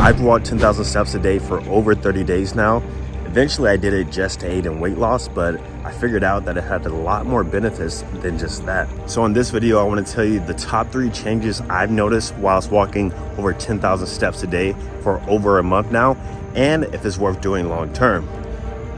I've walked 10,000 steps a day for over 30 days now. Eventually I did it just to aid in weight loss, but I figured out that it had a lot more benefits than just that. So in this video, I want to tell you the top 3 changes I've noticed whilst walking over 10,000 steps a day for over a month now, and if it's worth doing long term.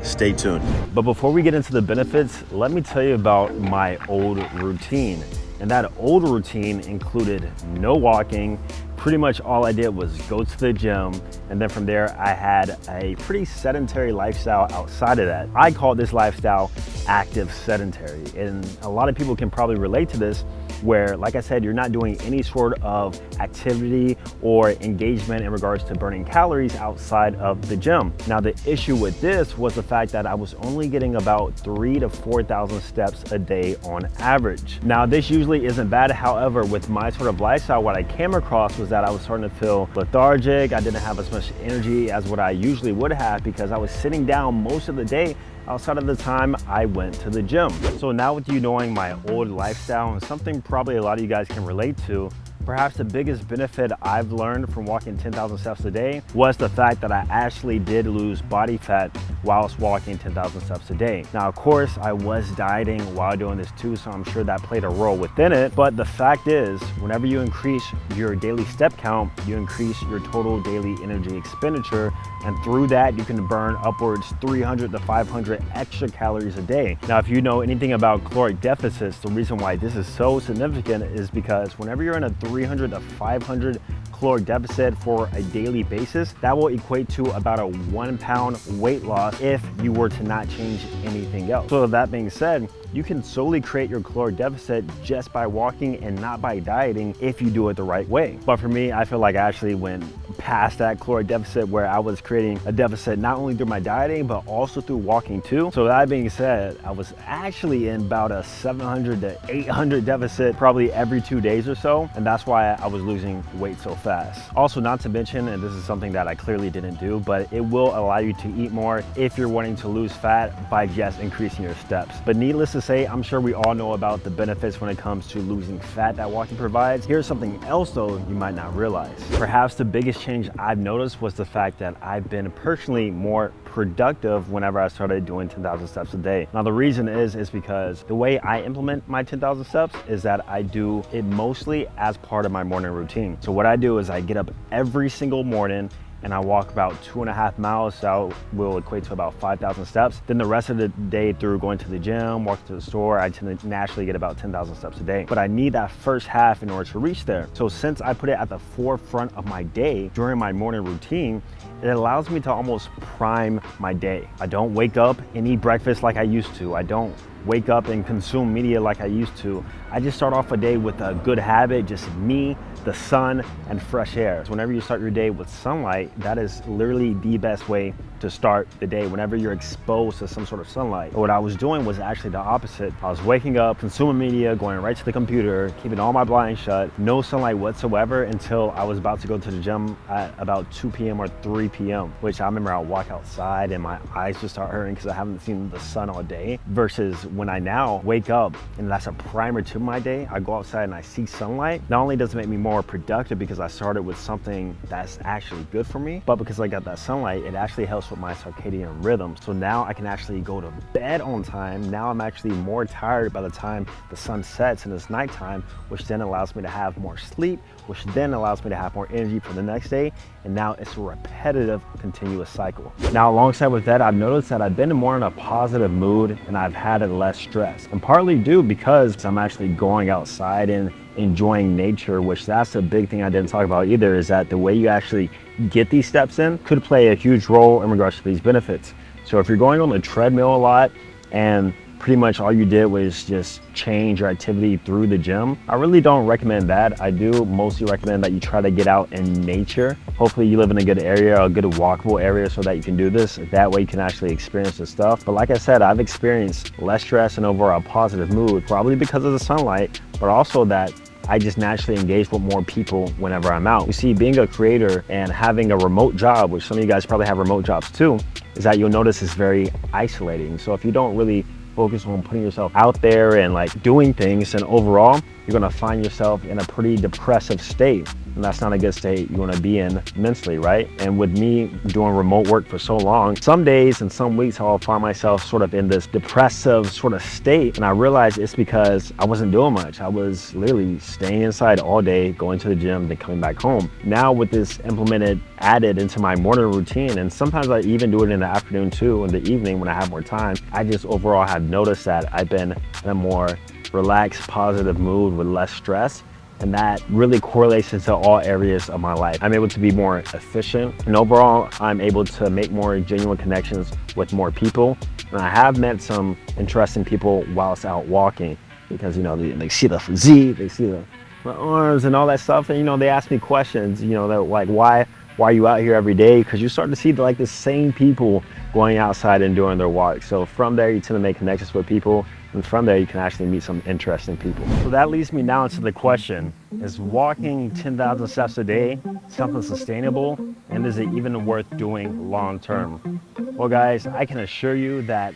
Stay tuned. But before we get into the benefits, let me tell you about my old routine. And that old routine included no walking. Pretty much all I did was go to the gym, and then from there I had a pretty sedentary lifestyle outside of that. I call this lifestyle active sedentary, and a lot of people can probably relate to this, where, like I said, you're not doing any sort of activity or engagement in regards to burning calories outside of the gym. Now, the issue with this was the fact that I was only getting about 3,000 to 4,000 steps a day on average. Now, this usually isn't bad. However, with my sort of lifestyle, what I came across was that I was starting to feel lethargic. I didn't have as much energy as what I usually would have because I was sitting down most of the day outside of the time I went to the gym. So now with you knowing my old lifestyle, and something probably a lot of you guys can relate to, perhaps the biggest benefit I've learned from walking 10,000 steps a day was the fact that I actually did lose body fat whilst walking 10,000 steps a day. Now, of course, I was dieting while doing this too, so I'm sure that played a role within it. But the fact is, whenever you increase your daily step count, you increase your total daily energy expenditure. And through that, you can burn upwards 300 to 500 extra calories a day. Now, if you know anything about caloric deficits, the reason why this is so significant is because whenever you're in a 300 to 500 caloric deficit for a daily basis, that will equate to about a 1 pound weight loss if you were to not change anything else. So that being said, you can solely create your caloric deficit just by walking and not by dieting if you do it the right way. But for me, I feel like I actually went past that caloric deficit where I was creating a deficit not only through my dieting, but also through walking too. So that being said, I was actually in about a 700 to 800 deficit probably every 2 days or so. And that's why I was losing weight so fast. Also, not to mention, and this is something that I clearly didn't do, but it will allow you to eat more if you're wanting to lose fat by just increasing your steps. But needless to say, I'm sure we all know about the benefits when it comes to losing fat that walking provides. Here's something else though you might not realize. Perhaps the biggest change I've noticed was the fact that I've been personally more productive whenever I started doing 10,000 steps a day. Now, the reason is because the way I implement my 10,000 steps is that I do it mostly as part of my morning routine. So what I do is I get up every single morning and I walk about 2.5 miles, so that will equate to about 5,000 steps. Then the rest of the day through going to the gym, walking to the store, I tend to naturally get about 10,000 steps a day. But I need that first half in order to reach there. So since I put it at the forefront of my day during my morning routine, it allows me to almost prime my day. I don't wake up and eat breakfast like I used to. I don't wake up and consume media like I used to. I just start off a day with a good habit, just me, the sun, and fresh air. So whenever you start your day with sunlight, that is literally the best way to start the day, whenever you're exposed to some sort of sunlight. But what I was doing was actually the opposite. I was waking up, consuming media, going right to the computer, keeping all my blinds shut, no sunlight whatsoever until I was about to go to the gym at about 2 p.m. or 3 p.m., which I remember I'll walk outside and my eyes just start hurting because I haven't seen the sun all day, versus when I now wake up and that's a primer to my day, I go outside and I see sunlight. Not only does it make me more productive because I started with something that's actually good for me, but because I got that sunlight, it actually helps with my circadian rhythm. So now I can actually go to bed on time. Now I'm actually more tired by the time the sun sets and it's nighttime, which then allows me to have more sleep, which then allows me to have more energy for the next day. And now it's a repetitive, continuous cycle. Now, alongside with that, I've noticed that I've been more in a positive mood and I've had less stress, and partly due because I'm actually going outside and enjoying nature, which that's a big thing I didn't talk about either, is that the way you actually get these steps in could play a huge role in regards to these benefits. So if you're going on the treadmill a lot and pretty much all you did was just change your activity through the gym, I really don't recommend that. I do mostly recommend that you try to get out in nature. Hopefully you live in a good area, a good walkable area, so that you can do this. That way you can actually experience this stuff. But like I said, I've experienced less stress and overall positive mood, probably because of the sunlight, but also that I just naturally engage with more people whenever I'm out. You see, being a creator and having a remote job, which some of you guys probably have remote jobs too, is that you'll notice is very isolating. So if you don't really focus on putting yourself out there and like doing things, and overall you're gonna find yourself in a pretty depressive state. And that's not a good state you wanna be in mentally, right? And with me doing remote work for so long, some days and some weeks I'll find myself sort of in this depressive sort of state. And I realized it's because I wasn't doing much. I was literally staying inside all day, going to the gym, then coming back home. Now with this implemented, added into my morning routine, and sometimes I even do it in the afternoon too, in the evening when I have more time, I just overall have noticed that I've been in a more relaxed, positive mood with less stress. And that really correlates into all areas of my life. I'm able to be more efficient, and overall, I'm able to make more genuine connections with more people. And I have met some interesting people whilst out walking, because they see the physique, they see the arms and all that stuff, and they ask me questions. They're like, why are you out here every day? Because you start to see like the same people going outside and doing their walk. So from there, you tend to make connections with people. And from there, you can actually meet some interesting people. So that leads me now into the question, is walking 10,000 steps a day something sustainable? And is it even worth doing long term? Well, guys, I can assure you that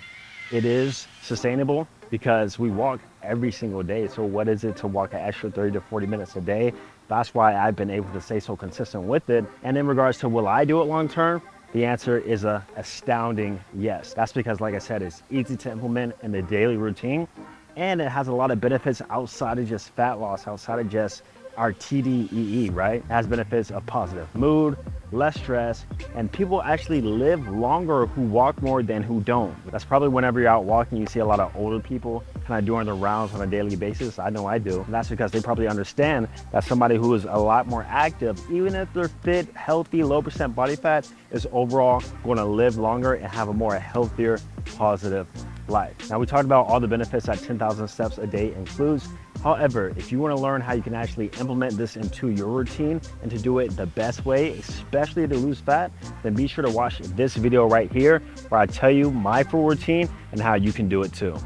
it is sustainable because we walk every single day. So what is it to walk an extra 30 to 40 minutes a day? That's why I've been able to stay so consistent with it. And in regards to will I do it long term? The answer is a astounding yes. That's because, like I said, it's easy to implement in the daily routine, and it has a lot of benefits outside of just fat loss, outside of just our TDEE, right? It has benefits of positive mood, less stress, and people actually live longer who walk more than who don't. That's probably whenever you're out walking, you see a lot of older people kind of doing the rounds on a daily basis. I know I do. And that's because they probably understand that somebody who is a lot more active, even if they're fit, healthy, low percent body fat, is overall going to live longer and have a more healthier, positive life. Now, we talked about all the benefits that 10,000 steps a day includes. However, if you want to learn how you can actually implement this into your routine and to do it the best way, especially to lose fat, then be sure to watch this video right here where I tell you my full routine and how you can do it too.